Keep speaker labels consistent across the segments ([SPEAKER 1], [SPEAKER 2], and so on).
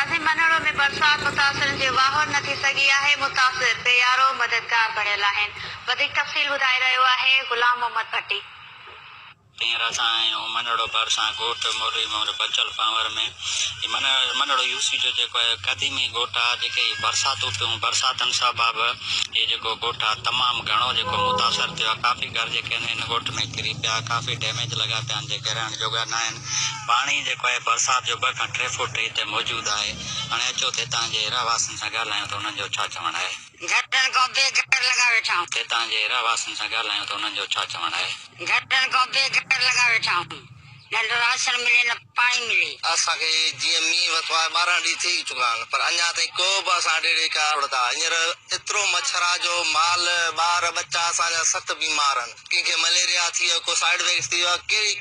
[SPEAKER 1] नाज़िम मनोड़ो में बरसात मुतासिरनि जे वाहर न थी सघी आहे। मुतासिर तैयारो मददगार बणियल आहिनि। वधीक तफ़सील ॿुधाए रहियो आहे गुलाम मोहम्मद भट्टी।
[SPEAKER 2] हींअर असां आहियूं मनोड़ो भरिसां ॻोठ मौलवी मोहम्मद बचल पावर में। मनोड़ो यूसी जो जेको आहे क़दीमी ॻोठ आहे, जेके बरसातूं पियूं, बरसातनि सबबि इहे जेको ॻोठ आहे तमामु घणो जेको मुतासिर थियो आहे। काफ़ी घर जेके आहिनि हिन ॻोठ में किरी पिया, काफ़ी डैमेज लॻा पिया आहिनि जेके रहण जोगा न आहिनि। पाणी जेको आहे बरसाति जो 2 खां 3 फुट हिते मौजूदु आहे। हाणे अचो त हितां जे रहवासियुनि सां ॻाल्हायूं त हुननि जो छा चवणु आहे।
[SPEAKER 1] घटनि खां बेघर लॻा वेठा आहियूं।
[SPEAKER 2] हितां जे रहवासियुनि सां ॻाल्हायूं त हुननि जो छा चवणु आहे।
[SPEAKER 1] घटनि खां बेघर लॻा वेठा आहियूं। न राशन मिले न पाणी मिले।
[SPEAKER 3] असांखे जीअं मींहुं वरितो आहे 12 ॾींहं थी चुका आहिनि, पर अञा ताईं को बि असां ॾेढे का हींअर एतिरो मच्छर आहे जो माल ॿार बच्चा असांजा 7 बीमार आहिनि। कंहिंखे मलेरिया थी वियो, को साइड इफेक्ट थी वियो,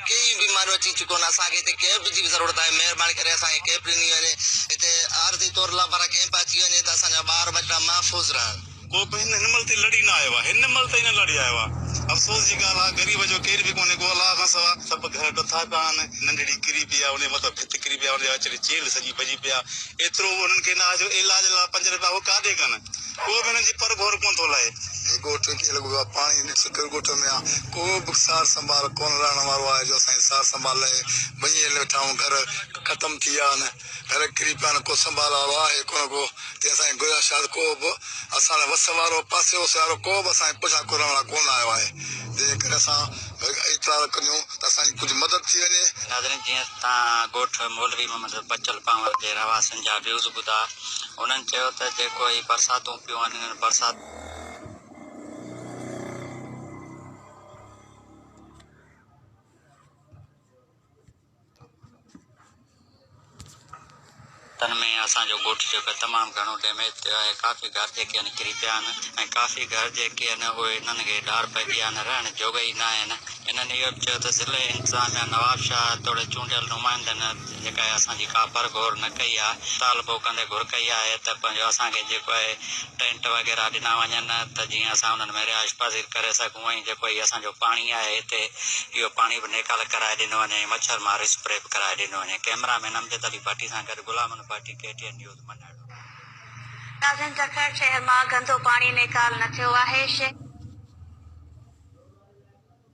[SPEAKER 3] कई बीमारियूं अची चुकियूं आहिनि। असांखे हिते कैब जी बि ज़रूरत आहे। महिरबानी करे असांखे कैब ॾिनी वञे, हिते आरती तौर लाइ कैंप अची वञे त असांजा ॿार बच्चा महफ़ूज़ रहनि।
[SPEAKER 4] को बि हिन महिल ताईं लड़ी न आयो आहे, हिन महिल ताईं न लड़ी आयो आहे। अफ़सोस जी ॻाल्हि आहे, ग़रीब जो केर बि कोन्हे को अलाह खां सवाइ। सभु घर ॾोथा पिया आहिनि, नंढड़ी किरी पई आहे, उन मथां भित किरी पई आहे, उन अचड़ी चेल सॼी भॼी पिया। एतिरो उन्हनि खे इलाज लाइ 5 रुपया उहो काॾे कनि, को बि हुननि जी पर घोर कोन थो लाहे।
[SPEAKER 5] ॻोठ खे लॻो आहे पाणी सिकर ॻोठ में आहे, को बि सार संभाल कोन रहण वारो आहे जो असांजी सार संभाल लाइ वञी वेठा आहियूं। घर ख़तमु थी विया आहिनि, घर किरी पिया आहिनि, को संभाल वारो आहे कोन को। ते असांजी गुज़ारिश आहे को बि असां वस वारो पासे वस वारो को बि असांजे पुछा करण वारा कोन आयो आहे। जंहिं करे असां इतलाह कयूं त असांजी कुझु मदद थी वञे।
[SPEAKER 2] नाज़रीन, जीअं तव्हां ॻोठ मौलवी मोहम्मद बचल पावर जे रहवासियुनि जा व्यूज़ ॿुधा, उन्हनि चयो त जेको ही बरसातूं पियूं आहिनि, हिननि बरसात में असांजो ॻोठ जेको तमामु घणो डैमेज थियो आहे। काफ़ी घर जेके आहिनि किरी पिया आहिनि ऐं काफ़ी घर जेके आहिनि उहे हिननि खे ॾार पइजी विया आहिनि, रहण जोगा ई न आहिनि। हिननि इहो बि चयो त ज़िले इंतिज़ामिया नवाब शाह तोड़े चूंडियल नुमाइंदनि जेका आहे असांजी का पर घोर न कई आहे। तालबो कंदे घुर कई आहे त पंहिंजो असांखे जेको आहे टेंट वग़ैरह ॾिना वञनि त जीअं असां हुननि में रिहाइश पज़ीर करे सघूं। ऐं जेको ही असांजो पाणी आहे हिते, इहो पाणी बि निकाल कराए ॾिनो वञे, मच्छर मार स्प्रे बि कराए ॾिनो वञे। कैमरामैन अमजद अली भट्टी सां गॾु गुलाम भट्टी, KTN न्यूज़ मनोड़ो।
[SPEAKER 1] नाज़रीन, जखर शहर मां गंदो पाणी निकाल न थियो आहे।